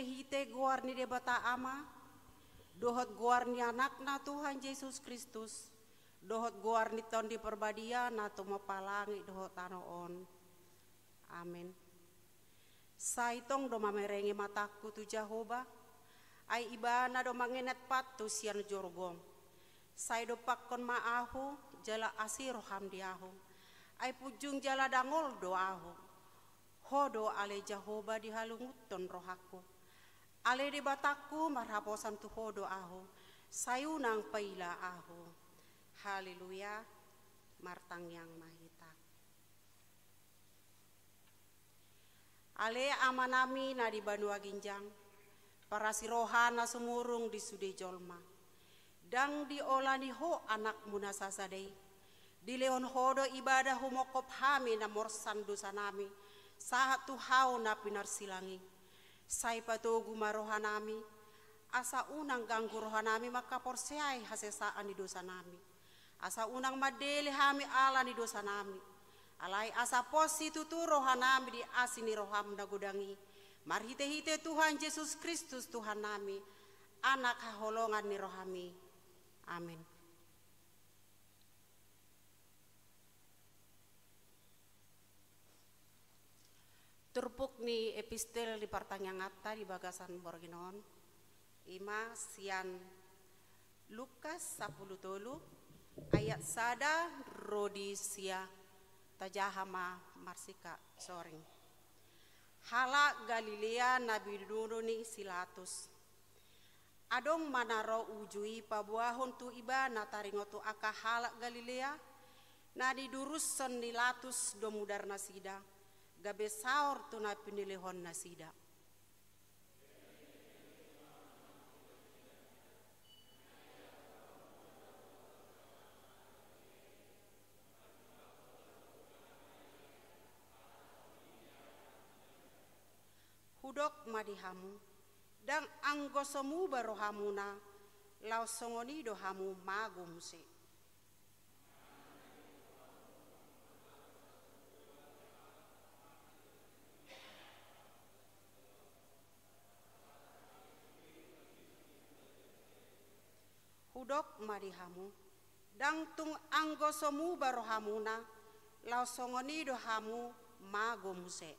hite guar ni debata ama, dohot guar ni anak na Tuhan Yesus Kristus, dohot guar ni ton di perbadia na tumapalangi dohot tanoon. Amin. Saitong do mamerengi mataku tu Jehovah, ay iba na do manginet patu sian jorgong. Say do pakkon maahu, jala asiro hamdiahu, ay pujung jala dangol doahu. Hodo ale Jehovah dihalunguton rohaku, ale di bataku marhaposan tu hodo ahu, sayunang paila ahu. Haleluya, martang yang mahita. Ale amanami na di Banua Ginjang, para sirohana sumurung di sude jolma, dang diolani ho anak muna sasadei, di leon hodo ibadah humokop hami na morsan dosa nami, saat tuhau na pinarsilangi, say patugu marohanami, asa unang ganggu rohanami maka porseay hasesaan di dosa nami, asa unang madeli hami ala di dosa nami, alay asa posi tutu rohanami di asini roham na gudangi, marhite-hite Tuhan Yesus Kristus Tuhan nami, anak haholongan ni rohami. Amin. Turpuk ni epistel di partanyang atta di bagasan borginon, ima sian Lukas 10 ayat sada rodisia tajahama marsika soring. Hala Galilea nabi dulu ni silatus. Adong manaro ujui pabuahon tu iba nataringotu aka hala Galilea na didurus senilatus domudar nasida. Gabe saur tu na pinilihon nasida. Hudok madihamu, dang anggosomu barohamuna, lau songoni dohamu magumse. Hudok madihamu, dang tung anggosomu barohamuna, lau songoni dohamu magumse.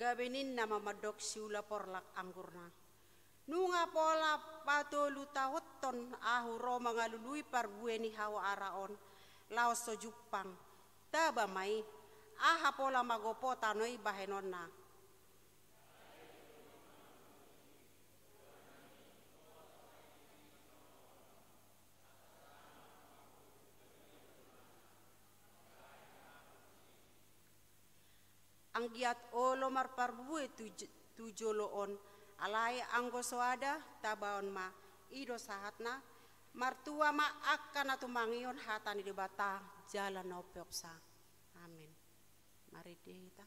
Gabenin nama madok siula porlak anggurna. Nunga pola patolu tawton ahu roma ngalului parbueni hawa araon laos so Jupang. Taba mai aha pola magopo tanoi bahenonna. Anggiat olo marparbue tujoloon alai anggosoada tabaon ma ido sahatna martua ma akan atumangion hatani di bata jalan opiopsa. Amin. Mari kita.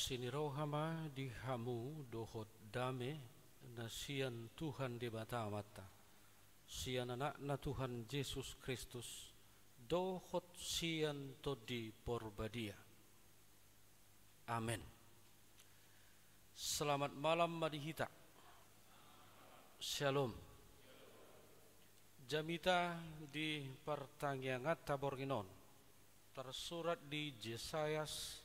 sinirohama dihamu dohot dame na sian Tuhan di bata mata sian anak na Tuhan Yesus Kristus dohot sian todi porbadia. Amin. Selamat malam madihita. Shalom. Jamita di pertangyangan taborginon tersurat di Yesayas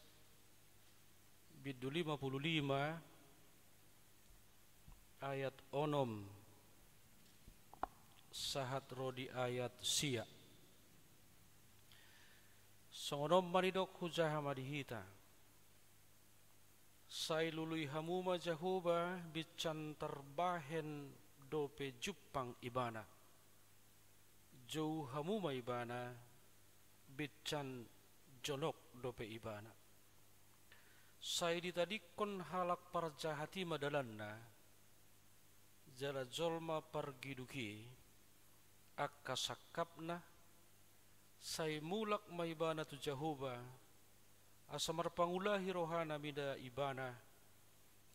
bidu 55 ayat onom sahat rodi ayat sia songonom maridok hujaha madihita sai lului hamuma jahuba bican terbahen dope jupang ibana jauh hamuma ibana bican jonok dope ibana sai ditadikon halak parjahati madalanna jala jolma pargiduki akka sakapna sai mulak maibana tu jahuba asamar pangulahi rohana mida ibana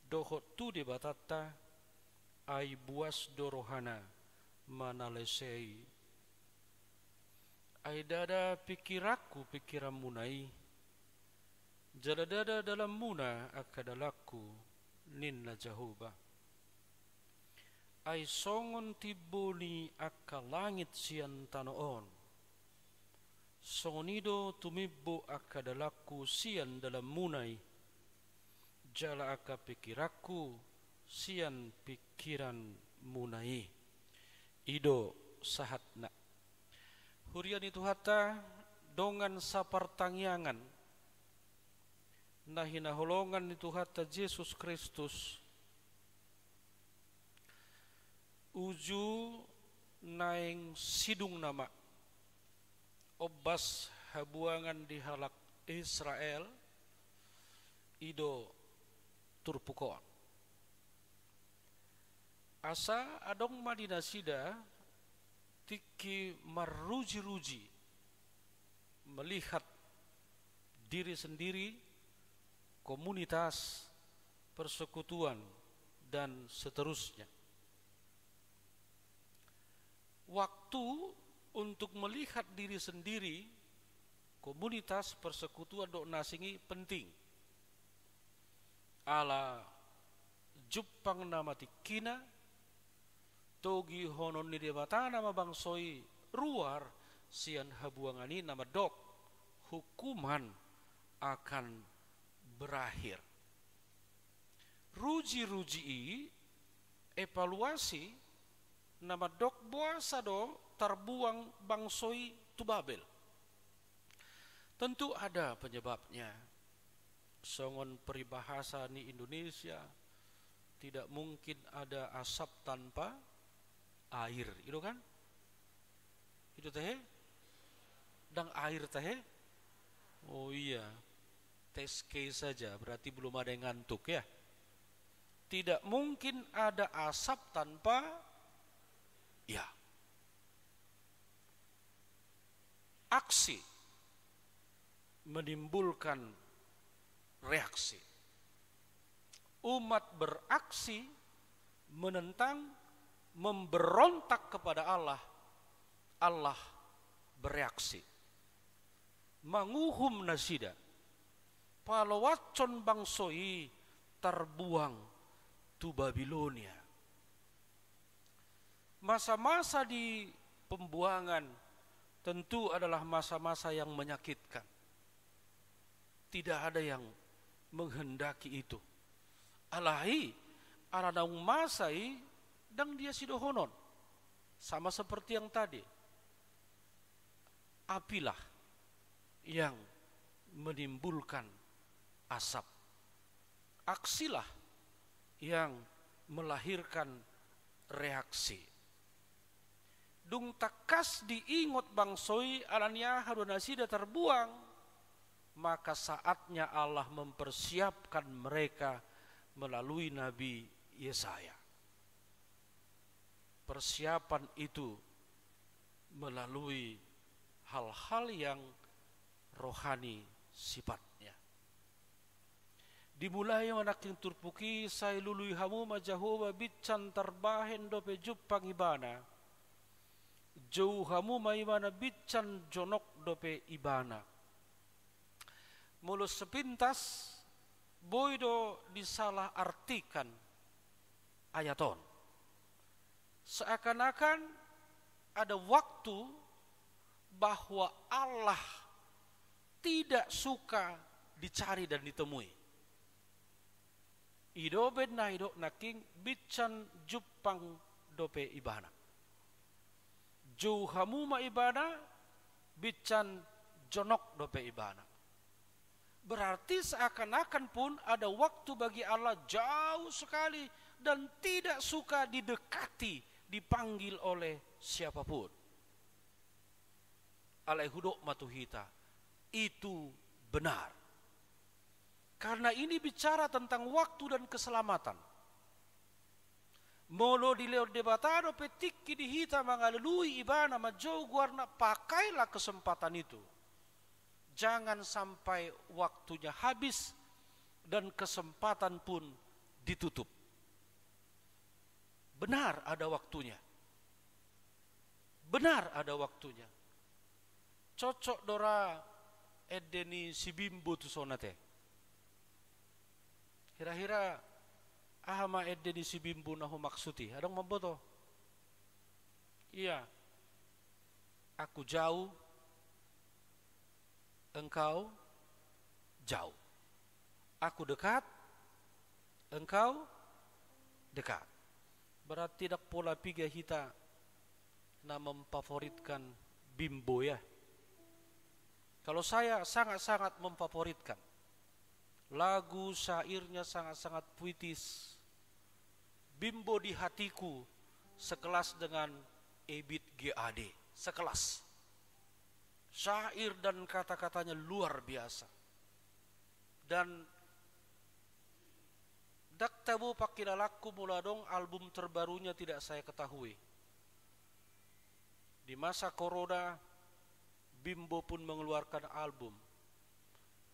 dohot tu de batata ai buas do rohana manalesei ai dada pikiraku pikiran munai jala dada dalam muna akadalaku ninna jahuba ai songon tiboni akka langit sian tanoon songonido tumibbo akadalaku sian dalam munai jala akka pikiraku sian pikiran munai ido sahatna hurian itu hatta dongan sapartangyangan nah hinaholongan itu hatta Yesus Kristus uju naing sidung nama obas habuangan di halak Israel ido turpukoan asa adong madinasida tiki maruji-ruji melihat diri sendiri, komunitas, persekutuan, dan seterusnya. Waktu untuk melihat diri sendiri, komunitas, persekutuan, dok nasingi penting. Ala Jepang nama tikina togi honon ni debata nama bangsoi ruar sian habuangani nama dok hukuman akan berakhir. Ruji-ruji evaluasi nama dok buasa do terbuang bangsoi tu Babel. Tentu ada penyebabnya. Songon peribahasa ni Indonesia tidak mungkin ada asap tanpa air, itu kan? Itu teh? Dan air teh? Oh iya, tes case saja, berarti belum ada yang ngantuk ya. Tidak mungkin ada asap tanpa ya. Aksi menimbulkan reaksi. Umat beraksi menentang, memberontak kepada Allah. Allah bereaksi. Manguhum nasida. Palawacon bangsoi terbuang tu Babilonia. Masa-masa di pembuangan tentu adalah masa-masa yang menyakitkan. Tidak ada yang menghendaki itu. Alahi aranaung masai dang dia sidohonon. Sama seperti yang tadi. Apilah yang menimbulkan asap. Aksilah yang melahirkan reaksi. Dung takas diingot bangsoi alania hadonasida terbuang, maka saatnya Allah mempersiapkan mereka melalui Nabi Yesaya. Persiapan itu melalui hal-hal yang rohani sifatnya. Dimulai manaking turpuki say lului hamu majahoba bitcan terbahen dope jupang ibana. Jauh hamu maimana bitcan jonok dope ibana. Mulus sepintas boido disalah artikan ayaton. Seakan-akan ada waktu bahwa Allah tidak suka dicari dan ditemui. Ido bedna ido naking bitcan jupang dope ibana. Jauh hamu ma ibana bitcan jonok dope ibana. Berarti seakan-akan pun ada waktu bagi Allah jauh sekali dan tidak suka didekati, dipanggil oleh siapapun. Alaihudok matuhita, itu benar. Karena ini bicara tentang waktu dan keselamatan. Molo di leo debatado petikki dihita mangalului ibana majau guarna, pakailah kesempatan itu. Jangan sampai waktunya habis dan kesempatan pun ditutup. Benar ada waktunya. Benar ada waktunya. Cocok dora edeni si bimbo tu sonate. Kira-kira ahama edeni si bimbo nahu maksuti. Adong mamboto. Iya. Aku jauh, engkau jauh. Aku dekat, engkau dekat. Berarti tidak pola piga kita na memfavoritkan bimbo ya. Kalau saya sangat-sangat memfavoritkan. Lagu syairnya sangat-sangat puitis. Bimbo di hatiku sekelas dengan Ebit GAD, sekelas. Syair dan kata-katanya luar biasa. Dan dak tabu pakilalaku muladong album terbarunya tidak saya ketahui. Di masa corona Bimbo pun mengeluarkan album.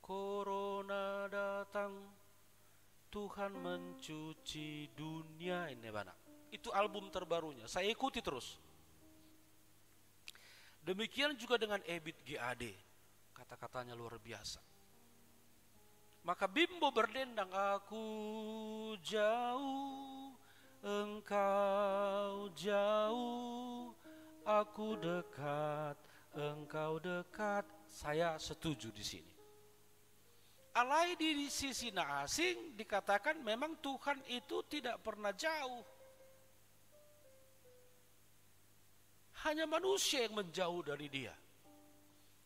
Corona datang, Tuhan mencuci dunia ini mana. Itu album terbarunya. Saya ikuti terus. Demikian juga dengan Ebit GAD. Kata-katanya luar biasa. Maka Bimbo berdendang, aku jauh, engkau jauh, aku dekat, engkau dekat. Saya setuju di sini. Alai di sisi asing dikatakan memang Tuhan itu tidak pernah jauh. Hanya manusia yang menjauh dari dia.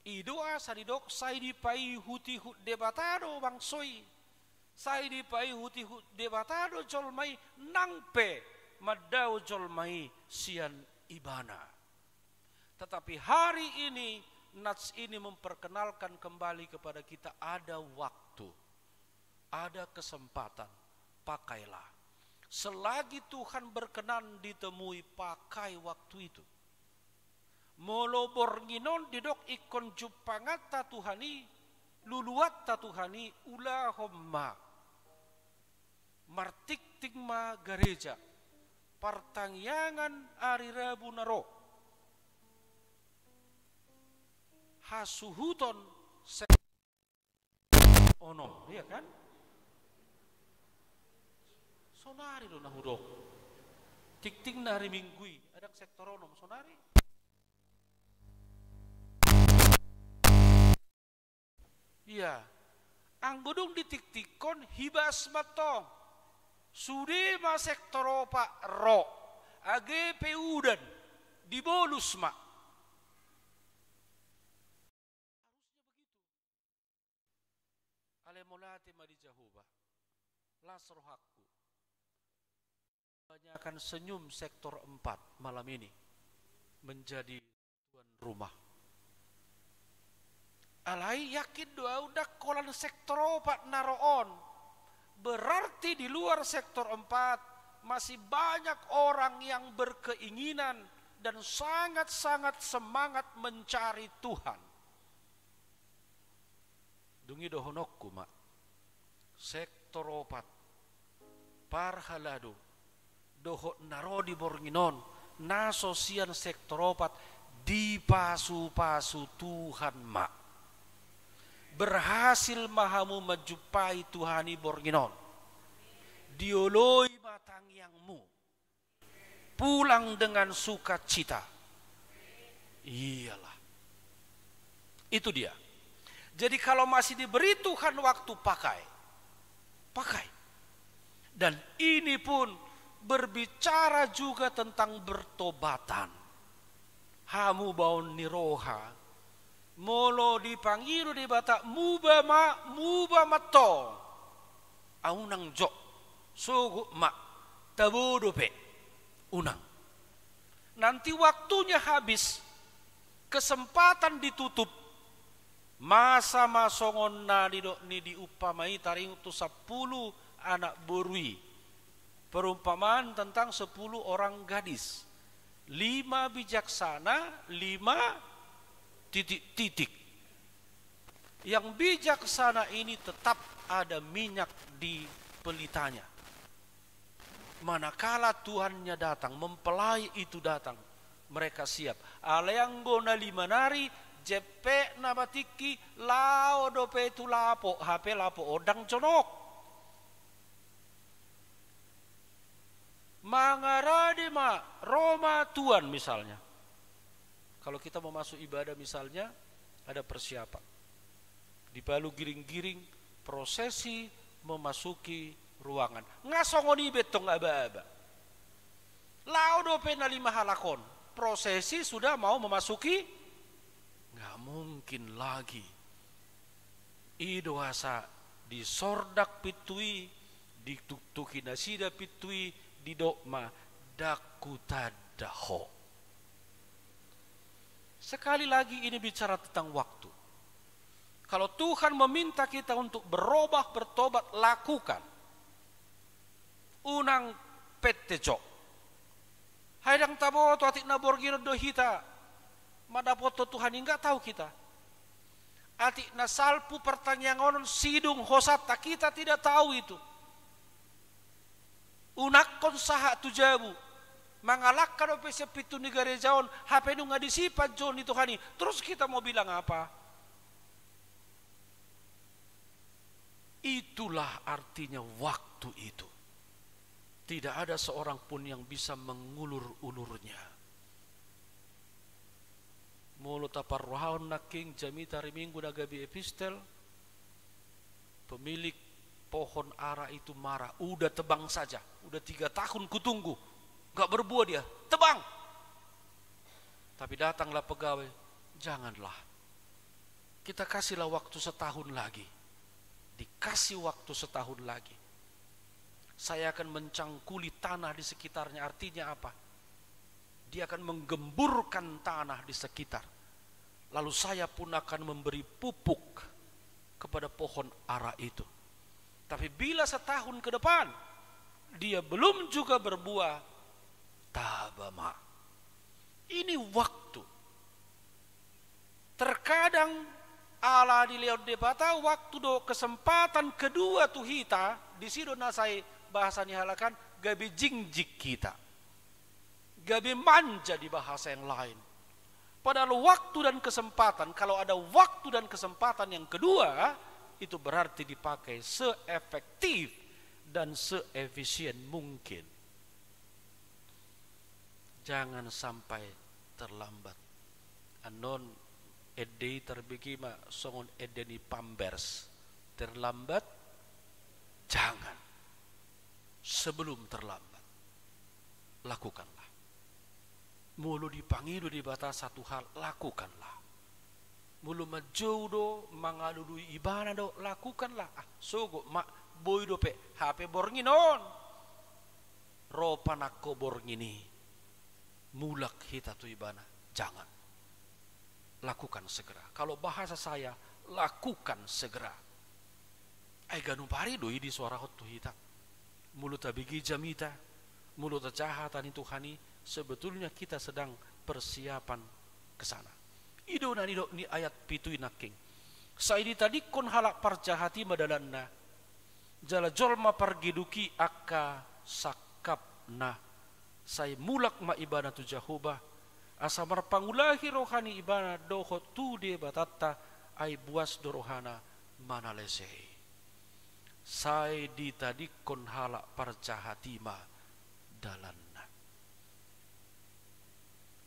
Idoa sadidok sai dipai huti hut debatado bangsoi. Sai dipai huti hut debatado jolmai nangpe madau jolmai sian ibana. Tetapi hari ini Nats ini memperkenalkan kembali kepada kita ada waktu, ada kesempatan, pakailah. Selagi Tuhan berkenan ditemui, pakai waktu itu. Molobor nginon didok ikon jupangat tatuhani, luluat tatuhani ulahomma. Martik tingma gereja, partangyangan ari Rabu naro. Hasuhuton ono, iya kan? Sonari lo nahudok. Tik-ting nari minggui, ada sektor onom sonari. Iya, anggodong ditik-tikon hibas matong. Sude ma sektor opa ro, age peudan, dibolus ma. Alemolate ma di Jahoba, lasro hakku. Banyakan senyum sektor 4 malam ini menjadi tuan rumah. Alai yakin doa udah kolan sektor 4 naroon. Berarti di luar sektor 4 masih banyak orang yang berkeinginan dan sangat-sangat semangat mencari Tuhan. Dungi dohonokku mak. sektoropat parhalado dohot narodi bornginon nasosian sektoropat di pasu-pasu Tuhan ma berhasil mahamu menjumpai Tuhani bornginon dioloi matangyangmu pulang dengan sukacita. Iyalah, itu dia. Jadi kalau masih diberi Tuhan waktu, pakai. Dan ini pun berbicara juga tentang bertobatan. Hamu baun niroha, molo dipanggil di bata muba mato, aunang jok, sugu ma, tabudupe, unang. Nanti waktunya habis, kesempatan ditutup, masa masongon na ni diupamai taring tu 10 anak borui. Perumpamaan tentang 10 orang gadis. 5 bijaksana, 5 titik. Yang bijaksana ini tetap ada minyak di pelitanya. Manakala Tuhannya datang, mempelai itu datang, mereka siap. Alayanggo na 5 nari, jepe na batiki, lao dope tu lapo, hape lapo odang conok. Mangarade ma, Roma Tuhan misalnya. Kalau kita mau masuk ibadah misalnya, ada persiapan. Dibalu giring-giring, prosesi memasuki ruangan. Ngasongoni betong aba-aba. Laudo penali mahalakon. Prosesi sudah mau memasuki, nggak mungkin lagi. Idoasa di sordak pitui, di tuktuki nasida pitui, di dokma dakutadaho. Sekali lagi ini bicara tentang waktu. Kalau Tuhan meminta kita untuk berubah, bertobat, lakukan. Unang pettejo. Haidang tabo tu atik na borgiro dohita. Madapoto Tuhan enggak tahu kita. Atik na salpu pertanyaan sidung hosata kita tidak tahu itu. Unakon saha tujabu. Mangalakkan opese pitu negara jaon. HP nu ngadisipat jon itu hani. Terus kita mau bilang apa? Itulah artinya waktu itu. Tidak ada seorang pun yang bisa mengulur-ulurnya. Mulut aparrohaon naking jamita riminggu nagabi epistel. Pemilik pohon ara itu marah. Udah tebang saja. Udah 3 tahun kutunggu. Gak berbuah dia. Tebang. Tapi datanglah pegawai. Janganlah. Kita kasihlah waktu setahun lagi. Dikasih waktu setahun lagi. Saya akan mencangkuli tanah di sekitarnya. Artinya apa? Dia akan menggemburkan tanah di sekitar. Lalu saya pun akan memberi pupuk kepada pohon ara itu. Tapi bila setahun ke depan dia belum juga berbuah, tabama. Ini waktu. Terkadang ala di leon debata waktu do kesempatan kedua tu hita di sido nasai bahasanya halakan gabi jingjik kita. Gabi manja di bahasa yang lain. Padahal waktu dan kesempatan, kalau ada waktu dan kesempatan yang kedua, itu berarti dipakai seefektif dan seefisien mungkin. Jangan sampai terlambat. Anon edei terbegima songon edeni pambers. Terlambat, jangan. Sebelum terlambat, lakukanlah. Mulu dipanggil di batas satu hal, lakukanlah. Mulu majodo mangalului ibana do, lakukanlah. Sogo mak boy do pe HP bornginon. Ropa nakko borngini. Mulak hita tu ibana, jangan. Lakukan segera. Kalau bahasa saya, lakukan segera. Ay ganun pari doi di suara hot tu hita. Mulut abigi jamita, mulut cahatan itu hani, sebetulnya kita sedang persiapan ke sana. Ido na nido ni ayat pitu inaking. Saidi tadi kon halak parjahati madalanna. Jala jolma pargiduki akka sakapna. Saya mulak ma ibana tu Jehovah. Asa marpangulahi rohani ibana doho tu de batata ai buas dorohana manalesei. Saya ditadikon halak parcahatima dalanna.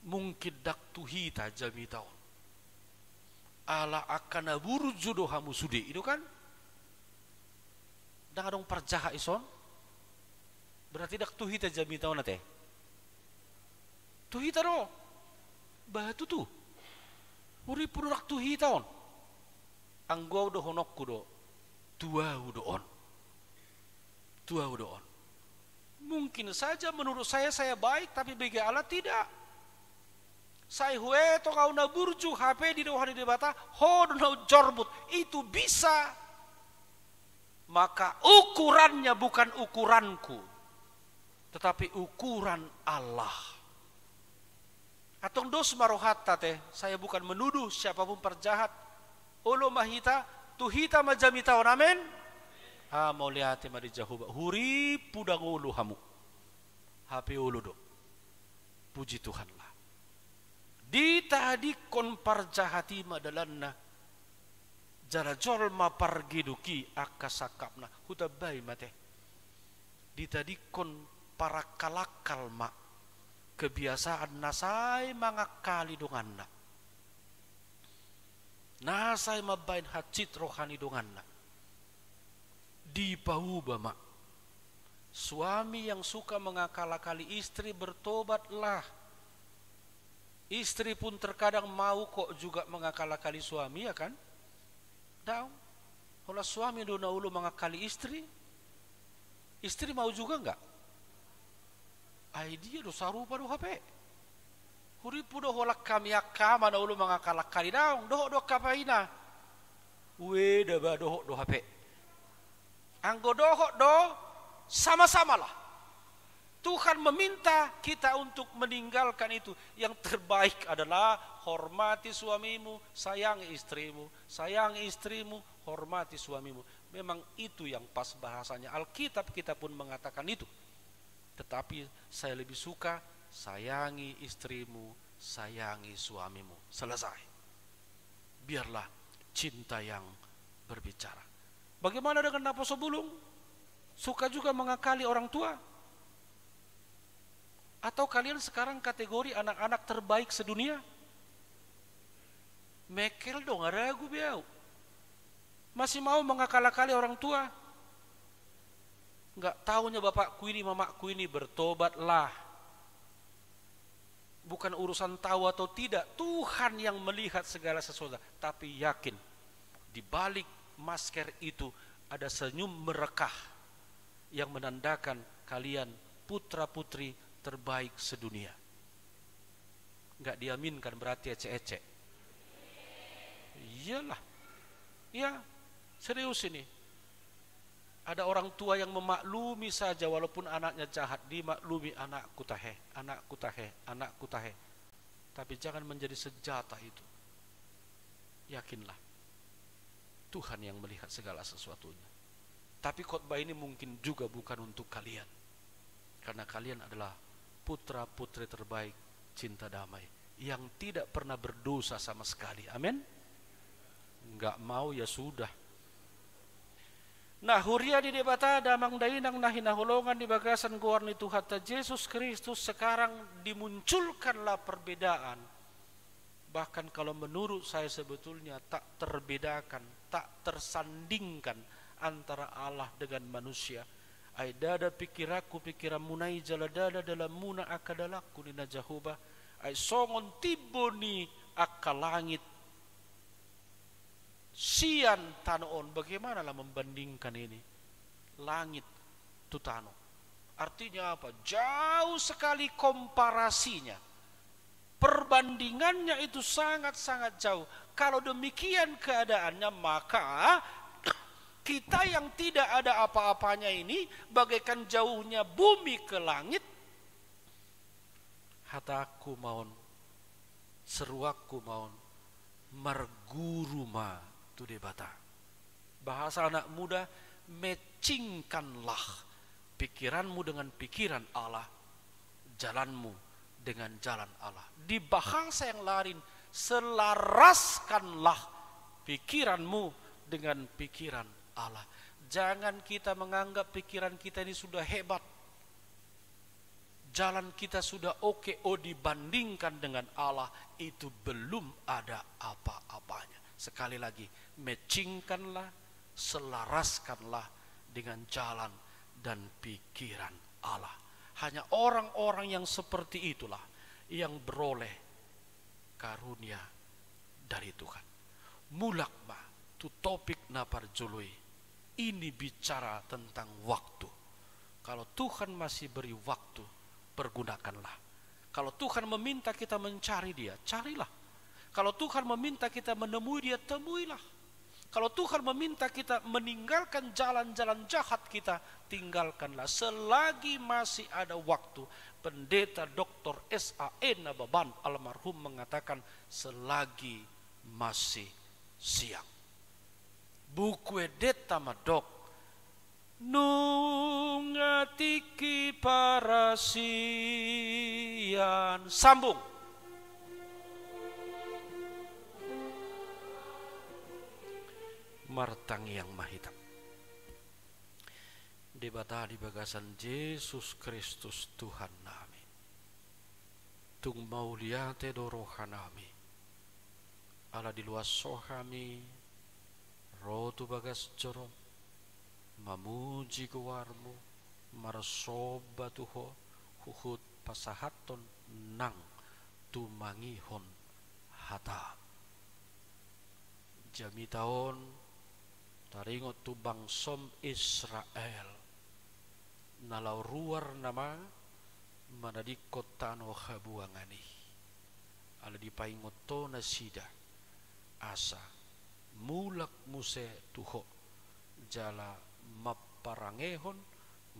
Mungkin dak tuhita jami taon. Ala akan burju dohamu sude itu kan? Dah dong parjaha ison. Berarti dak tuhita jami taon nate. Tuhita do. Batu tu. Uri puru dak tuhita on. Anggau do honokku do. Tua udoon. Tua udoon. Mungkin saja menurut saya baik, tapi bagi Allah tidak. Saya hueto kau na burju HP di rohani debata, ho na jorbut, itu bisa. Maka ukurannya bukan ukuranku, tetapi ukuran Allah. Atong dos marohata teh, saya bukan menuduh siapapun perjahat. Olo mahita, tuhita majamita on, amen. Ha mau lihat mari Jehovah, huri pudang ulu hamu. HP ulu do. Puji Tuhan lah. Ditadikon parjahati madalanna. Jara jolma pargiduki akasakapna. Hutabai mate. Ditadikon para kalakal ma. Kebiasaan nasai mangakali donganna. Nasai mabain hacit rohani donganna. Di pahuba ma. Suami yang suka mengakal-akali istri bertobatlah. Istri pun terkadang mau kok juga mengakal-akali suami, ya kan? Daun. Kalau suami dona ulu mengakali istri, istri mau juga enggak? Ai dia do sarupa do HP. Huripu do holak kami akama na ulu mengakal-akali daun, do kapaina. We da ba do HP. Anggo dohok do sama-sama lah. Tuhan meminta kita untuk meninggalkan itu. Yang terbaik adalah hormati suamimu, sayangi istrimu, hormati suamimu. Memang itu yang pas bahasanya. Alkitab kita pun mengatakan itu. Tetapi saya lebih suka sayangi istrimu, sayangi suamimu. Selesai. Biarlah cinta yang berbicara. Bagaimana dengan Naposo Bulung? Suka juga mengakali orang tua? Atau kalian sekarang kategori anak-anak terbaik sedunia? Mekel dong, ragu biau. Masih mau mengakal-akali orang tua? Enggak tahunya bapakku ini, mamaku ini, bertobatlah. Bukan urusan tahu atau tidak, Tuhan yang melihat segala sesuatu. Tapi yakin, di balik masker itu ada senyum merekah yang menandakan kalian putra-putri terbaik sedunia. Enggak diaminkan berarti ecek-ecek. Iyalah. Ya, serius ini. Ada orang tua yang memaklumi saja walaupun anaknya jahat, dimaklumi anakku tahe, anakku tahe, anakku tahe. Tapi jangan menjadi senjata itu. Yakinlah. Tuhan yang melihat segala sesuatunya. Tapi khotbah ini mungkin juga bukan untuk kalian. Karena kalian adalah putra-putri terbaik cinta damai yang tidak pernah berdosa sama sekali. Amin. Enggak mau ya sudah. Nah, huria di debata damang dainang nahi nahulongan di bagasan guarni Tuhan Yesus Kristus. Sekarang dimunculkanlah perbedaan. Bahkan kalau menurut saya sebetulnya tak terbedakan, tak tersandingkan antara Allah dengan manusia. Ai dada pikiraku pikiran munai jala dada dalam muna akadalaku nina Jehovah. Ai songon tiboni akal langit. Sian tanoon, bagaimanalah membandingkan ini? Langit tu tano. Artinya apa? Jauh sekali komparasinya. Perbandingannya itu sangat-sangat jauh. Kalau demikian keadaannya, maka kita yang tidak ada apa-apanya ini bagaikan jauhnya bumi ke langit. Hataku maun, seruaku maun, marguru ma tu debata. Bahasa anak muda, Matchingkanlah pikiranmu dengan pikiran Allah, jalanmu dengan jalan Allah. Di bahasa yang lain, selaraskanlah pikiranmu dengan pikiran Allah. Jangan kita menganggap pikiran kita ini sudah hebat, jalan kita sudah oke, dibandingkan dengan Allah itu belum ada apa-apanya. Sekali lagi, matchingkanlah, selaraskanlah dengan jalan dan pikiran Allah. Hanya orang-orang yang seperti itulah yang beroleh karunia dari Tuhan. Mulakma tu topik na parjului. Ini bicara tentang waktu. Kalau Tuhan masih beri waktu, pergunakanlah. Kalau Tuhan meminta kita mencari Dia, carilah. Kalau Tuhan meminta kita menemui Dia, temuilah. Kalau Tuhan meminta kita meninggalkan jalan-jalan jahat kita, tinggalkanlah. Selagi masih ada waktu. Pendeta Dr. S.A.N. Nababan almarhum mengatakan, selagi masih siang. Buku edeta madok nungatiki parasian. Sambung. Martang yang mahitam. Debata di bagasan Yesus Kristus Tuhan nami. Tung mauliate doroha nami. Ala di luas sohami. Rotu bagas jorom. Mamuji kewarmu. Marsoba tuho. Huhut pasahaton nang. Tumangihon hatam. Jami tahun taringot tu bangsom Israel nalau ruar nama manadi kota no habuangani ala dipaingoto na sida asa mulak muse tuho jala maparangehon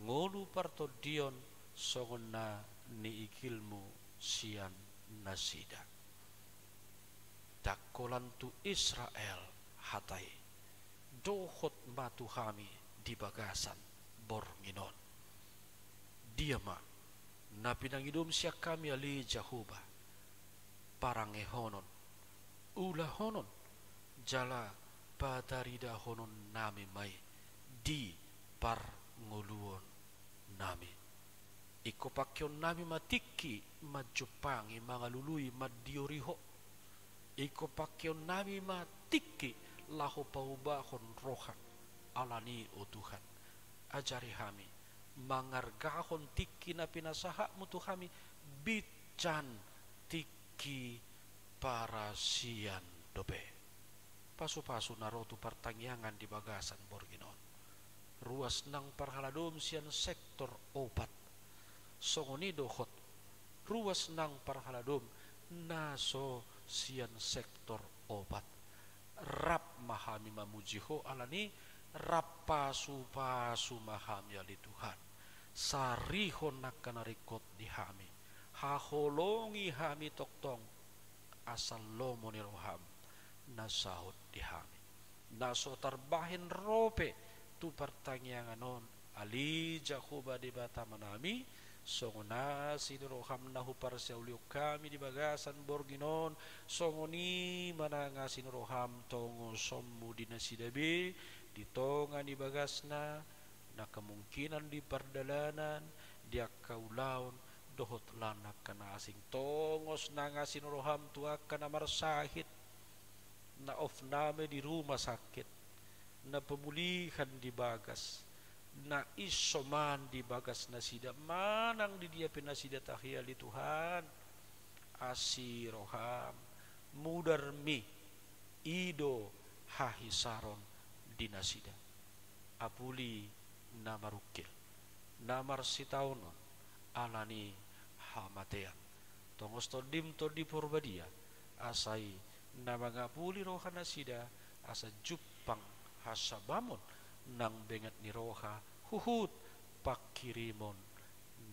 ngolu parto dion songona ni ikilmu sian nasida takolan tu Israel hatai dohot matu hami di bagasan bornginon diama na pinangidom siya kami ali Jahuba parangehonon ulahonon jala patarida honon nami mai di par nguluon nami iko pakyon nami matiki majupangi mangalului madioriho iko pakyon nami matiki laho paubahon rohan alani o Tuhan ajari kami mangargahon tiki na pinasahakmu tu kami bican tiki parasian dobe pasu-pasu narotu pertangyangan di bagasan borginon ruas nang parhaladom sian sektor obat songoni dohot ruas nang parhaladom naso sian sektor obat rap mahami mamujiho alani rap pasu-pasu mahami ali Tuhan sarihon nakanarikot di hami haholongi hami toktong asal lomo niroham nasahot di hami naso tarbahin rope tu pertangyanganon ali Jahuba di bata manami songona sinuroham nahu parsauliu kami di bagasan borginon songoni mananga sinuroham tongo sommu dinasidabe di tonga di bagasna na kemungkinan di perdalanan dia kaulaun dohot lanak kana asing tongos nanga sinuroham tuakan amar sahid na of name di rumah sakit na pemulihan di bagas na isoman di bagas nasida manang di dia pinasida tahiali Tuhan asiroham mudarmi ido hahisaron di nasida apuli namarukil namar sitaunon alani hamatean tongos todim todi porbadia asai namangapuli rohan nasida asa jupang hasabamon nang bengat ni roha huhut pakirimon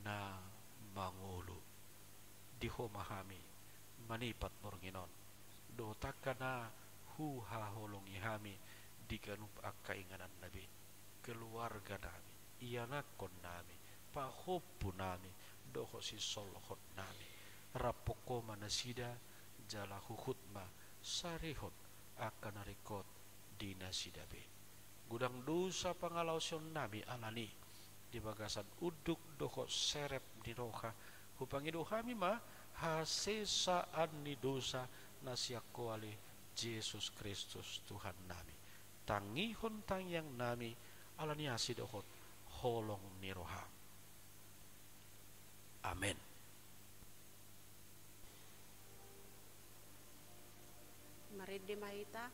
na mangulu diho mahami manipat bornginon dotakana huha holongi hami di kanup akainganan nabi keluarga nami, ianakon nami, pahoppu nami, doho si solohot nami, rapoko manasida, jala huhutma, sarihot, akan rekod dinasidabe. Gudang dosa pangalausion nami alani, di bagasan uduk doho serep di roha, hupangi dohami ma, hasesaan ni dosa nasiakoale Yesus Kristus Tuhan nami. Tangihon tangyang nami alani asidohot holong ni roha. Amin. Maridi mahita.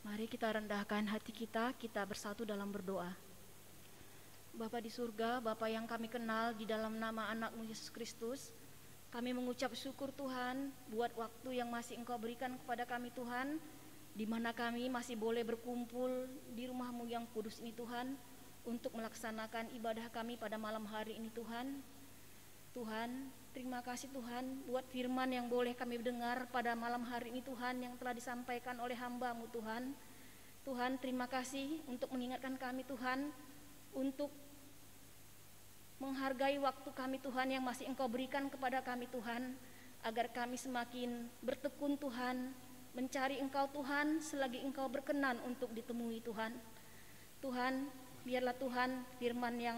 Mari kita rendahkan hati kita bersatu dalam berdoa. Bapa di surga, Bapa yang kami kenal di dalam nama anak-Mu Yesus Kristus, kami mengucap syukur Tuhan buat waktu yang masih Engkau berikan kepada kami Tuhan, di mana kami masih boleh berkumpul di rumah-Mu yang kudus ini Tuhan, untuk melaksanakan ibadah kami pada malam hari ini Tuhan. Tuhan, terima kasih Tuhan buat firman yang boleh kami dengar pada malam hari ini Tuhan, yang telah disampaikan oleh hamba-Mu Tuhan. Tuhan, terima kasih untuk mengingatkan kami Tuhan, untuk menghargai waktu kami Tuhan yang masih Engkau berikan kepada kami Tuhan, agar kami semakin bertekun Tuhan, mencari Engkau Tuhan selagi Engkau berkenan untuk ditemui Tuhan. Tuhan, biarlah Tuhan firman yang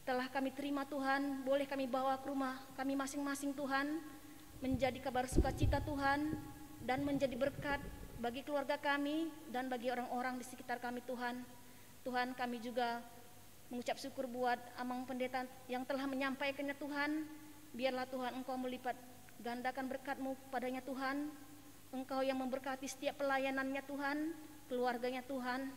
telah kami terima Tuhan, boleh kami bawa ke rumah kami masing-masing Tuhan, menjadi kabar sukacita Tuhan, dan menjadi berkat bagi keluarga kami dan bagi orang-orang di sekitar kami Tuhan. Tuhan, kami juga mengucap syukur buat Amang Pendeta yang telah menyampaikannya Tuhan. Biarlah Tuhan Engkau melipat gandakan berkat-Mu padanya Tuhan. Engkau yang memberkati setiap pelayanannya Tuhan, keluarganya Tuhan.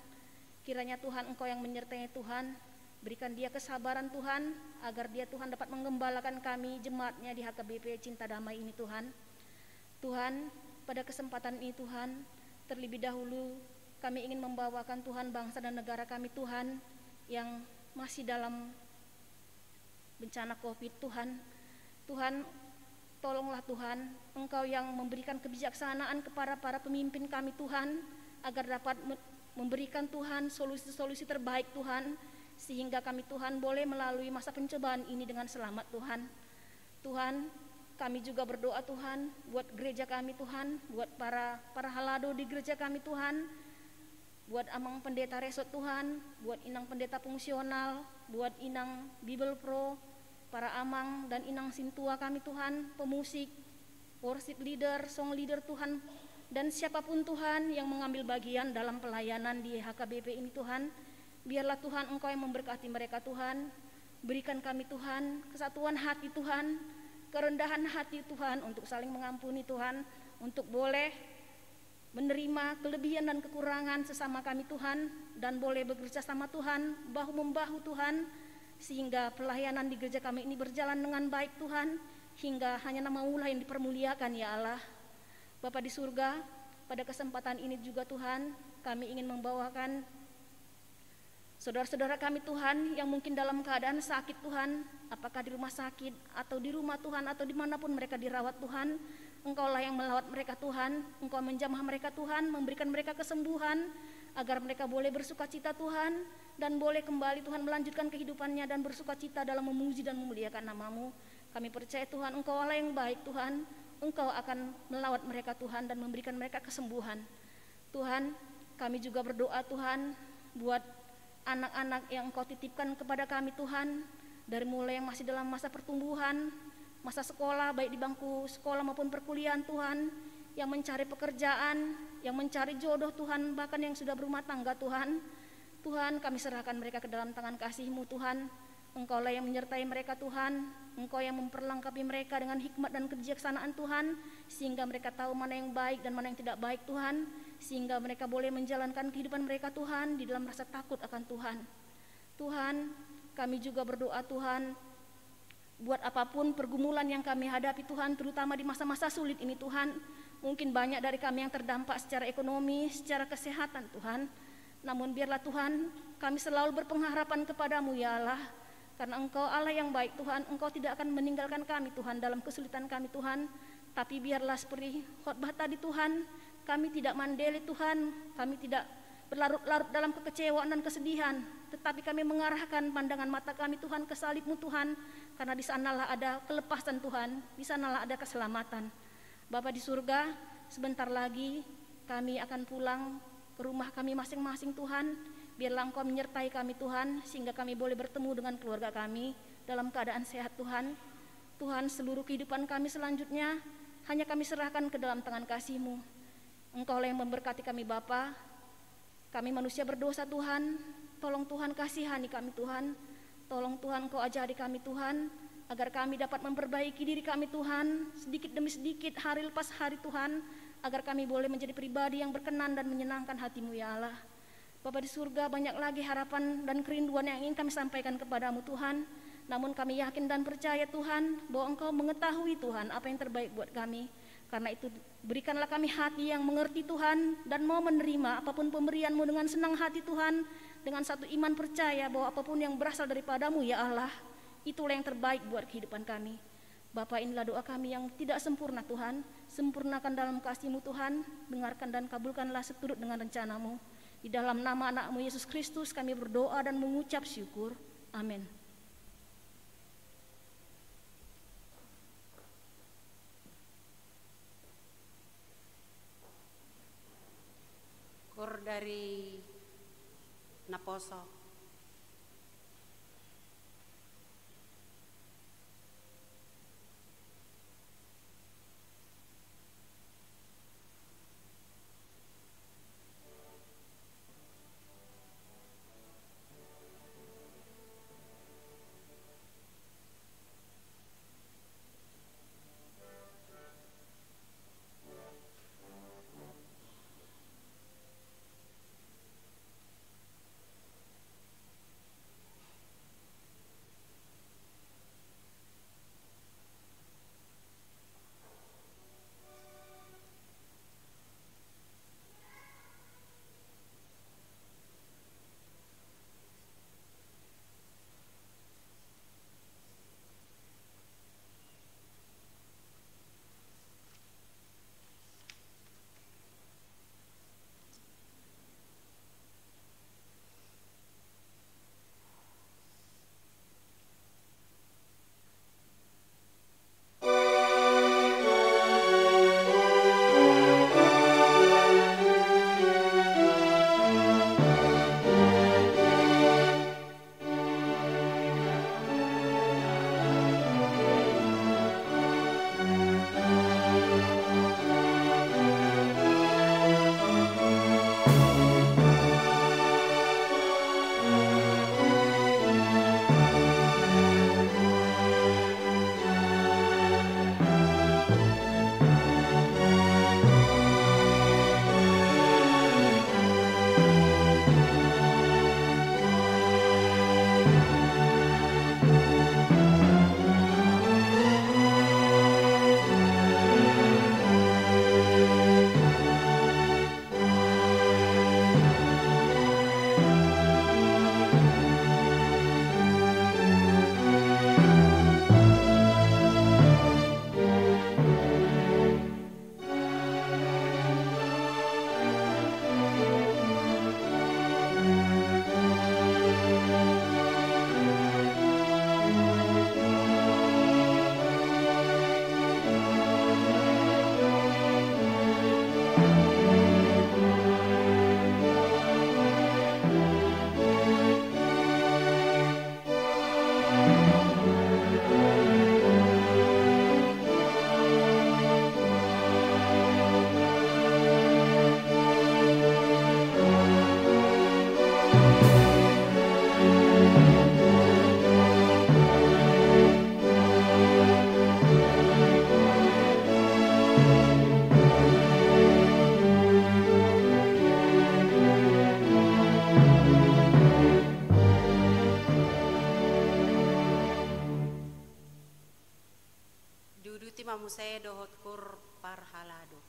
Kiranya Tuhan Engkau yang menyertai Tuhan. Berikan dia kesabaran Tuhan, agar dia Tuhan dapat menggembalakan kami jemaatnya di HKBP Cinta Damai ini Tuhan. Tuhan, pada kesempatan ini Tuhan, terlebih dahulu kami ingin membawakan Tuhan bangsa dan negara kami Tuhan, yang masih dalam bencana COVID Tuhan. Tuhan, tolonglah Tuhan, Engkau yang memberikan kebijaksanaan kepada para pemimpin kami Tuhan, agar dapat memberikan Tuhan solusi-solusi terbaik Tuhan, sehingga kami Tuhan boleh melalui masa pencobaan ini dengan selamat Tuhan. Tuhan, kami juga berdoa Tuhan buat gereja kami Tuhan, buat para halado di gereja kami Tuhan, buat Amang Pendeta Resot Tuhan, buat Inang Pendeta Fungsional, buat Inang Bible Pro, para Amang dan Inang Sintua kami Tuhan, pemusik, worship leader, song leader Tuhan, dan siapapun Tuhan yang mengambil bagian dalam pelayanan di HKBP ini Tuhan, biarlah Tuhan Engkau yang memberkati mereka Tuhan. Berikan kami Tuhan kesatuan hati Tuhan, kerendahan hati Tuhan untuk saling mengampuni Tuhan, untuk boleh menerima kelebihan dan kekurangan sesama kami Tuhan, dan boleh bekerja sama Tuhan, bahu-membahu Tuhan, sehingga pelayanan di gereja kami ini berjalan dengan baik Tuhan, hingga hanya nama-Mu yang dipermuliakan ya Allah. Bapa di surga, pada kesempatan ini juga Tuhan, kami ingin membawakan saudara-saudara kami Tuhan yang mungkin dalam keadaan sakit Tuhan, apakah di rumah sakit atau di rumah Tuhan atau dimanapun mereka dirawat Tuhan, Engkaulah yang melawat mereka Tuhan, Engkau menjamah mereka Tuhan, memberikan mereka kesembuhan, agar mereka boleh bersukacita Tuhan, dan boleh kembali Tuhan melanjutkan kehidupannya dan bersukacita dalam memuji dan memuliakan nama-Mu. Kami percaya Tuhan, Engkau Allah yang baik Tuhan, Engkau akan melawat mereka Tuhan dan memberikan mereka kesembuhan. Tuhan, kami juga berdoa Tuhan buat anak-anak yang Engkau titipkan kepada kami Tuhan, dari mulai yang masih dalam masa pertumbuhan, masa sekolah, baik di bangku sekolah maupun perkuliahan Tuhan, yang mencari pekerjaan, yang mencari jodoh Tuhan, bahkan yang sudah berumah tangga Tuhan. Tuhan, kami serahkan mereka ke dalam tangan kasih-Mu Tuhan. Engkaulah yang menyertai mereka Tuhan, Engkau yang memperlengkapi mereka dengan hikmat dan kebijaksanaan Tuhan, sehingga mereka tahu mana yang baik dan mana yang tidak baik Tuhan, sehingga mereka boleh menjalankan kehidupan mereka Tuhan di dalam rasa takut akan Tuhan. Tuhan, kami juga berdoa Tuhan, buat apapun pergumulan yang kami hadapi Tuhan, terutama di masa-masa sulit ini Tuhan, mungkin banyak dari kami yang terdampak secara ekonomi, secara kesehatan Tuhan, namun biarlah Tuhan, kami selalu berpengharapan kepada-Mu ya Allah, karena Engkau Allah yang baik Tuhan, Engkau tidak akan meninggalkan kami Tuhan dalam kesulitan kami Tuhan. Tapi biarlah seperti khotbah tadi Tuhan, kami tidak mandeli Tuhan, kami tidak berlarut-larut dalam kekecewaan dan kesedihan, tetapi kami mengarahkan pandangan mata kami Tuhan ke salib-Mu Tuhan, karena di sanalah ada kelepasan Tuhan, di sanalah ada keselamatan. Bapa di surga, sebentar lagi kami akan pulang ke rumah kami masing-masing Tuhan. Biarlah Engkau menyertai kami Tuhan, sehingga kami boleh bertemu dengan keluarga kami dalam keadaan sehat Tuhan. Tuhan, seluruh kehidupan kami selanjutnya hanya kami serahkan ke dalam tangan kasih-Mu. Engkaulah yang memberkati kami Bapa. Kami manusia berdosa Tuhan, tolong Tuhan kasihani kami Tuhan. Tolong Tuhan Engkau ajari kami Tuhan, agar kami dapat memperbaiki diri kami Tuhan, sedikit demi sedikit, hari lepas hari Tuhan, agar kami boleh menjadi pribadi yang berkenan dan menyenangkan hati-Mu ya Allah. Bapa di surga, banyak lagi harapan dan kerinduan yang ingin kami sampaikan kepada-Mu Tuhan. Namun kami yakin dan percaya Tuhan, bahwa Engkau mengetahui Tuhan apa yang terbaik buat kami. Karena itu berikanlah kami hati yang mengerti Tuhan, dan mau menerima apapun pemberian-Mu dengan senang hati Tuhan, dengan satu iman percaya bahwa apapun yang berasal daripada-Mu ya Allah, itulah yang terbaik buat kehidupan kami. Bapa, inilah doa kami yang tidak sempurna Tuhan, sempurnakan dalam kasih-Mu Tuhan, dengarkan dan kabulkanlah seturut dengan rencana-Mu. Di dalam nama anak-Mu Yesus Kristus kami berdoa dan mengucap syukur. Amin. Kur dari Naposo. Tuti mamuse dohot kur parhalado.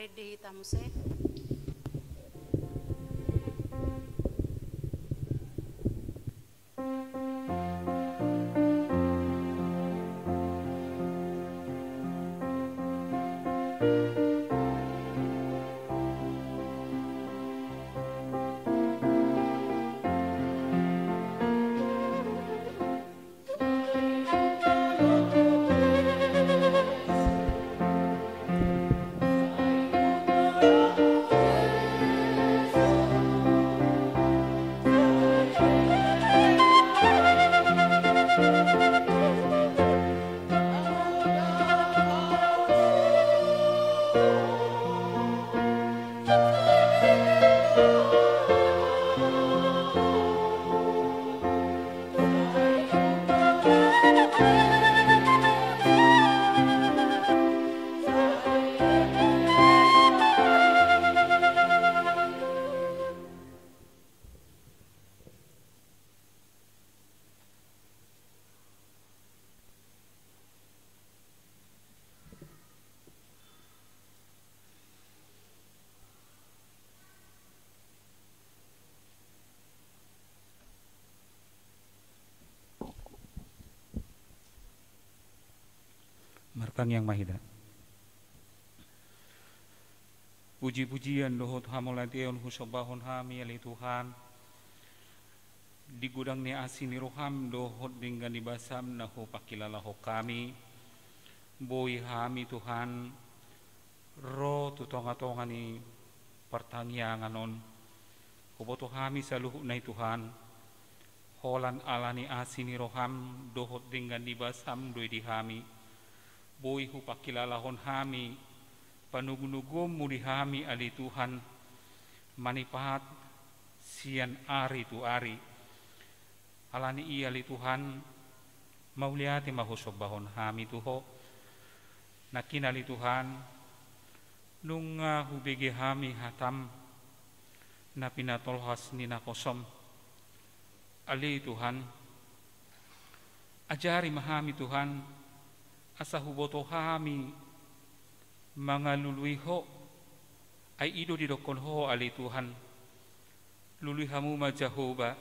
Ready tamuse. Markang yang mahida. Puji-pujian dohot hamolation husabahon hami ali Tuhan. Di gudang ni asini roham dohot dengan dibasam naho pakilalaho kami. Boy hami Tuhan. Ro tutonga-tonga ni pertangyanganon. Kuboto hami saluhu na Tuhan. Holan alani asini roham dohot dengan dibasam doi di hami. Boy hu pakilalahon hami panugunugom muli hami ali Tuhan manipahat sian ari tu ari alani iya ali Tuhan mauliati mahusobahon hami tuho nakin ali Tuhan nunga hubege hami hatam na pinatolhas nina kosom ali Tuhan ajari mahami Tuhan asa huboto hami mga luluiho ay ido didokon ho ali Tuhan luluy hamu ma Jehovah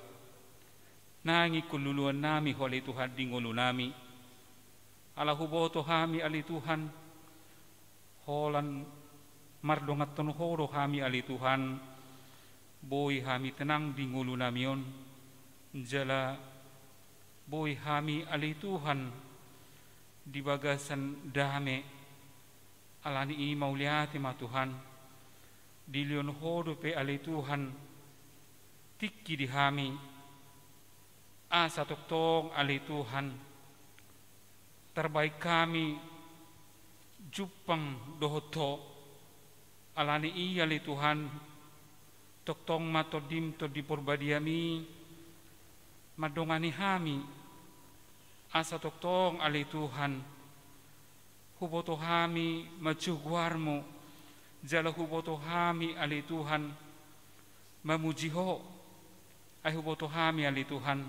nangi kululuan nami ho ali Tuhan dingulu nami ala huboto hami ali Tuhan holan mardongat tonhoro hami ali Tuhan boy hami tenang dingulu namion jala boy hami ali Tuhan di bagasan dame alani mauliati ma Tuhan di lion hodo pe ali Tuhan tikki di hami asa toktong ali Tuhan terbaik kami jupang dohoto alani ali Tuhan toktong matodim to di porbadiami madongani hami asa toktong ali Tuhan huboto hami majuguarmo jala huboto hami ali Tuhan mamujiho ay huboto hami ali Tuhan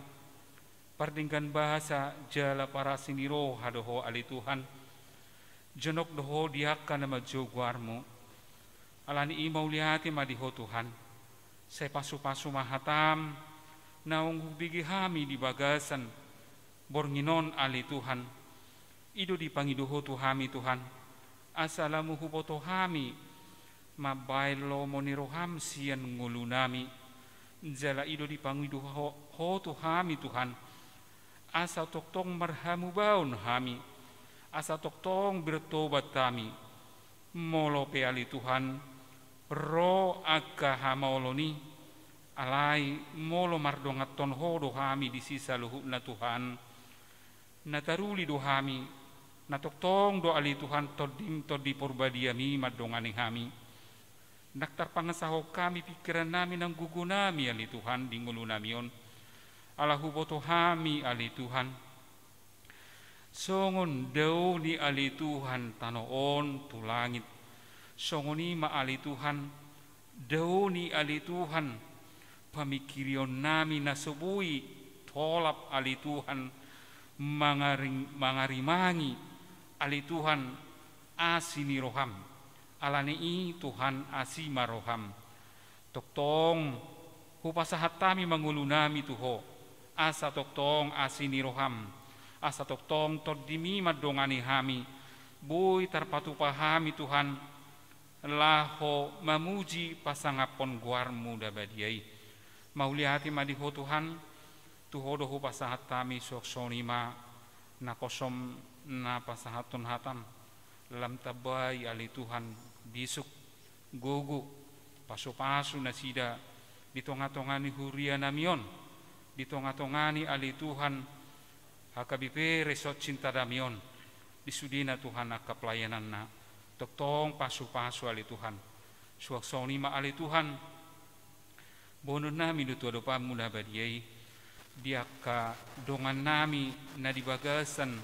pardingkan bahasa jala para siniro hadoho ali Tuhan jenok doho diakan na majuguarmo alani imau lihati madiho Tuhan saya pasu-pasu mahatam naung hubigi hami di bagasan bornginon ali Tuhan ido dipangiduho tuhami Tuhan asalamu huboto hami mabailo moniroham sian ngulunami jala ido dipangiduho ho tuhami Tuhan asa toktong marhamu baun hami asa toktong bertobat kami molo pe ali Tuhan ro akka hamaoloni alai molo mardongat ton hodo hami di sisa luhut na Tuhan nataruli do hami natoktong do ali Tuhan todim to di porbadiami madongani hami naktar pangasaho kami pikiran nami nang gugunami ali Tuhan di ngulu namion ala huboto hami ali Tuhan songon daw ni ali Tuhan tanoon tulangit songoni ma ali Tuhan daw ni ali Tuhan pamikirion nami nasubui tolap ali Tuhan mangarimangi ali Tuhan asini roham alani Tuhan asi maroham toktong hupasahat tami mangulunami tuho asa toktong asini roham asa toktong todimi madongani hami bui tarpatupahami Tuhan laho mamuji pasangapon guarmu dabadiai mauliati madiho Tuhan tuho dohu pasahat tami soksonima na kosom na pasahatun hatam lam tabai ali Tuhan bisuk gogo paso-paso na sida ditonga-tongani huria namion ditonga-tongani ali Tuhan hakabipe resot cinta damion disudina Tuhan aka pelayanan na toktong pasu-pasu ali Tuhan suaksoni ma ali Tuhan bonun nami dutu adopa mula badiai diaka dongan nami na dibagasan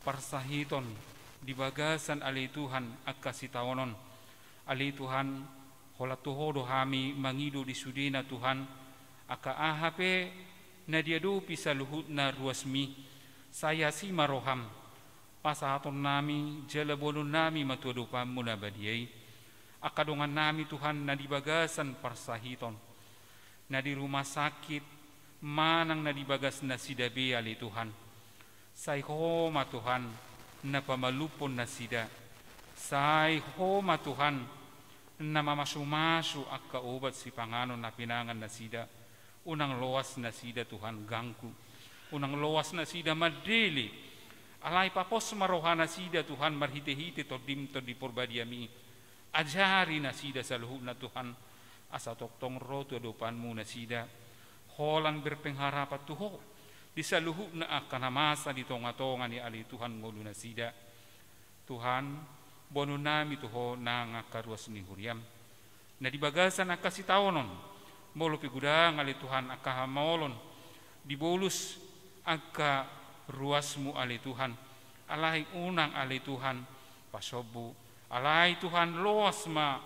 parsahiton dibagasan ali Tuhan aka sitawonon ali Tuhan hola tuhodo hami mangido disudina Tuhan aka ahape na diadu pisa luhut na ruasmi saya si maroham pasahaton nami jala bonun nami matuadupan mula badiai akadongan nami Tuhan na dibagasan parsahiton na di rumah sakit manang na dibagas na sidabe ali Tuhan say homa Tuhan na pamalupon na sida say homa Tuhan na mamasumasu akka obat si panganon na pinangan na sida unang loas na sida Tuhan gangku unang loas na sida madili alai papos marohana sida Tuhan marhite-hite todim to di porbadiami ajari na sida sa luhut na Tuhan asa toktong roto adopanmu na sida holang berpengharapat tuho di sa luhut na akanamasa di tonga-tonga ni ali Tuhan ngulu na sida Tuhan bono nami tuho na ngakaruas ni huriam na dibagasan akasitawonon molo pigudang ali Tuhan akahamolon dibolus agka ruasmu ali Tuhan alai unang ali Tuhan pasobu alai Tuhan loas ma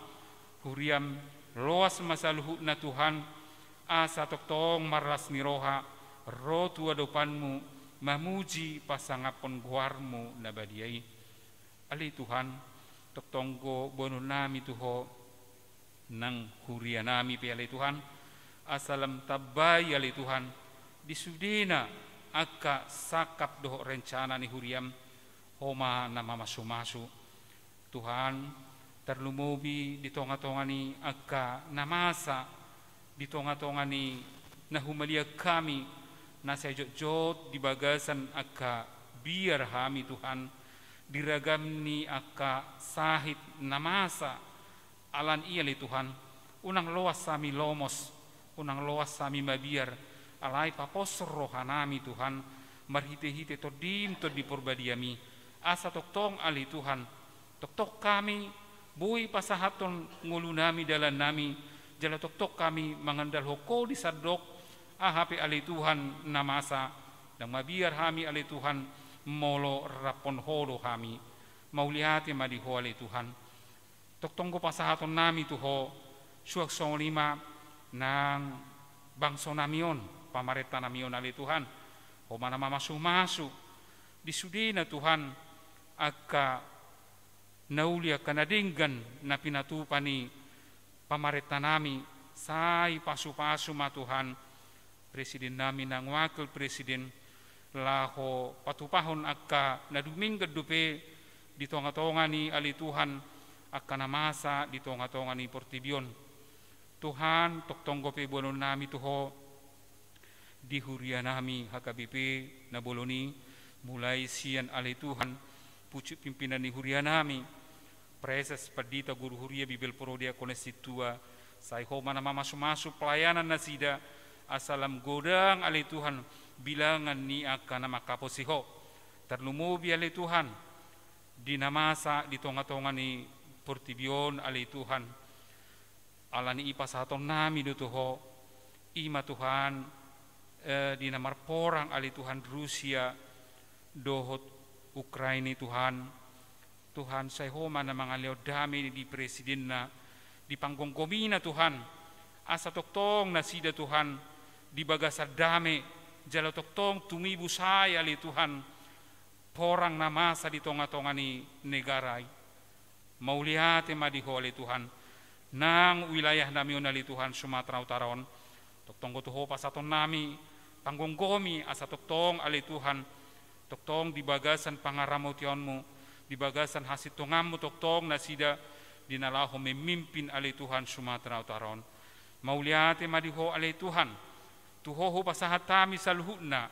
huriam loas ma saluhut na Tuhan asa toktong maras ni roha rotu adopanmu mamuji pasangapon guarmu na badiai ali Tuhan toktong go bono nami tuho nang huria nami pe ali Tuhan asalam tabay ali Tuhan disudina aka sakap doho rencana ni huriam homa na mamasu-masu Tuhan terlumubi di tonga-tonga ni aka namasa di tonga-tonga ni nahumalia kami na sejot-jot di bagasan aka biar hami Tuhan diragam ni aka sahit namasa alan iya li Tuhan unang loas sami lomos unang loas sami mabiar alai papos rohanami Tuhan marhite-hite todim to di porbadiami asa toktong ali Tuhan tok kami bui pasahaton ngulu nami dalan nami jala tok kami mangandal hoko di sadok ahape ali Tuhan namasa dan mabiar hami ali Tuhan molo rapon hodo hami mauliati madiho ali Tuhan tok pasahaton nami tuho suak songlima nang bangso namion pamareta namion ali Tuhan homana mamasu-masu disudina Tuhan aka naulia kanadinggan na pinatupani pamareta nami say pasu-pasu ma Tuhan presiden nami nang wakil presiden laho patupahon aka nadumingga dupe di tonga-tonga ni ali Tuhan aka namasa di tonga-tonga ni Portibion Tuhan toktonggo pe bonon nami tuho di huria nami hakabipe na boloni mulai sian ali Tuhan pucuk pimpinan ni huria nami preses padita guru huria bibel porodia konestitua sai ho mana mamasu-masu pelayanan nasida asalam godang ali Tuhan bilangan ni akan nama kaposiho terlumubi ali Tuhan di namasa di tonga-tonga ni Portibion ali Tuhan alani ipasaton nami dutuho ima Tuhan di namar porang ali Tuhan Rusia dohot Ukraina Tuhan saya homa na mga leo dami di presiden na di panggongkomina Tuhan asa toktong na sida Tuhan di bagasar dami jalo toktong tumibu saya ali Tuhan porang na masa di tonga-tonga ni negaray Mauliate madiho ali Tuhan nang wilayah nami onali Tuhan Sumatera Utaron toktong gotuho pasaton nami panggonggomi asa toktong ali Tuhan toktong di bagasan pangaramo tionmu di bagasan hasil tongammu toktong nasida dinalaho memimpin ali Tuhan Sumatera Utaron. Mauliate madiho ali Tuhan tuhoho pasahatami saluhutna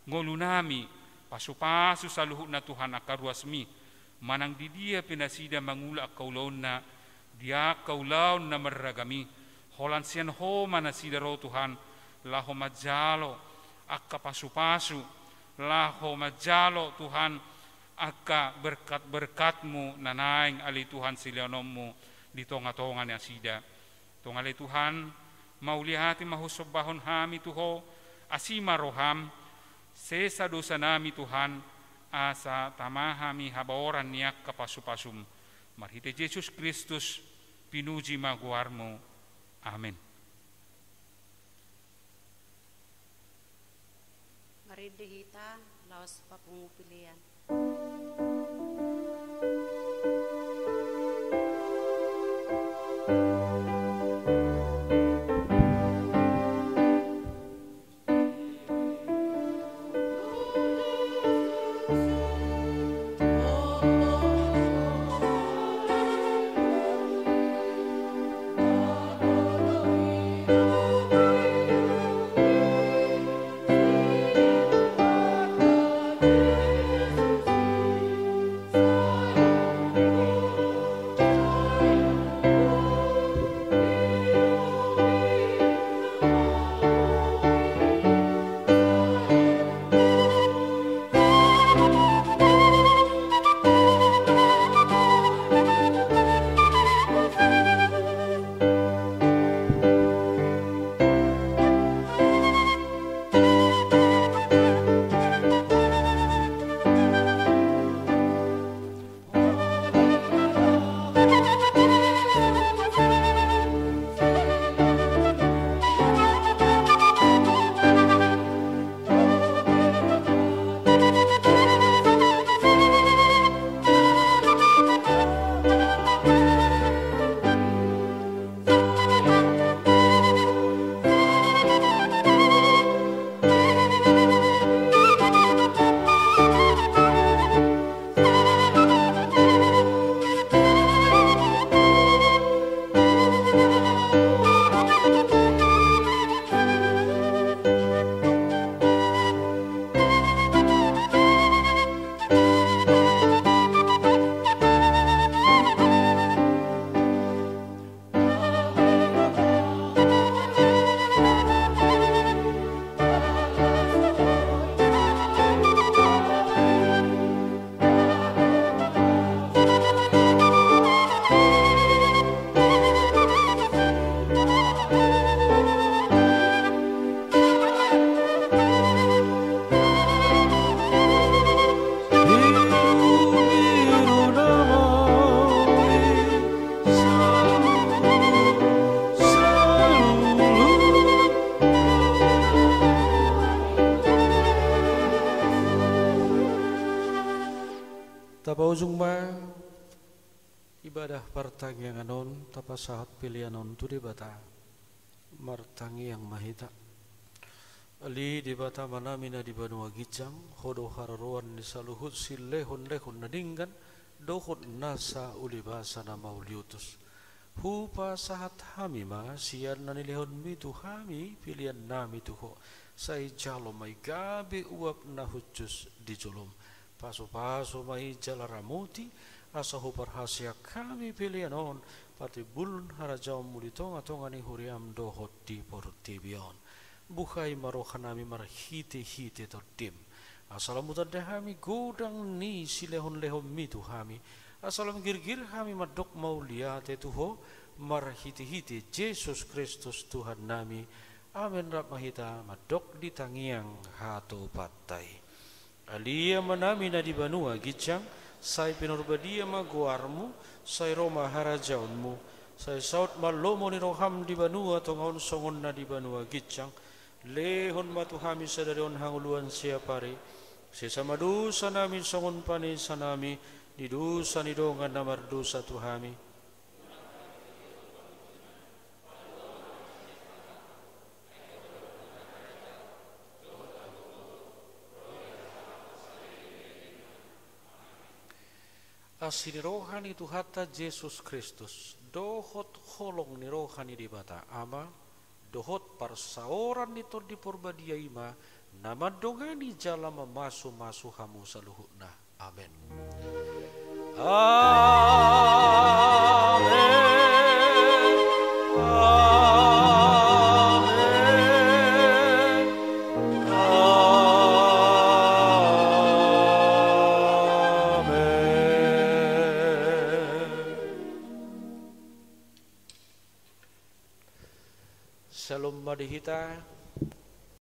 ngolunami pasu-pasu saluhutna Tuhan akaruasmi manang di dia pinasida mangula kaulauna dia kaulaun na meragami holan sian ho manasida ro Tuhan laho majalo akka pasu-pasu laho majalo Tuhan akka berkat-berkatmu nanaing ali Tuhan silianommu di tonga-tongan yang sida tong ali Tuhan maulihati mahusobahon hami tuho asima roham sesa dosa nami Tuhan asa tamahami habaoran niak kapasu-pasum marhite Yesus Kristus pinuji maguarmu. Amin. Mari dihita laos papungupilian. Tapaujung ba ibadah partang yang anon tapasahat pilihanon tu di bata martangi yang mahita ali di bata mana mina di banua gicang hodo hararuan di saluhut silehon lehon nadinggan dohut nasa uli basa nama uliutus hupa sahat hami ma sian nani lehon mitu hami pilihan nami tuho sai jalo mai gabe uap nahucus di jolom paso-paso mai jalaramuti asahu perhasia kami pilihanon pati bulun harajau muli tonga-tonga ni huriam dohot di portibion bukai marohanami marhite-hite terdim asalam utadahami godang ni silehon-lehon mitu hami asalam gir-gir hami madok mauliate tuho marhite-hite Yesus Kristus Tuhan nami amin rap mahita madok di tangiang hato patai alia manami na di banua gicang sai pinurbadia maguarmu sai Roma harajaunmu sai saut malomo ni roham di banua tongaun songon na di banua gicang lehon matuhami sadarion hanguluan siapari sesama dosa namin songon pani sanami Di dosa ni dongan namar dosa Tuhami. Asini rohani Tuhata Yesus Kristus, dohot holong ni rohani di bata ama, dohot parsaoran ni tor di porbadia ima, nama dongani jala memasu-masu hamu saluhukna. Amin. Shalom madihita.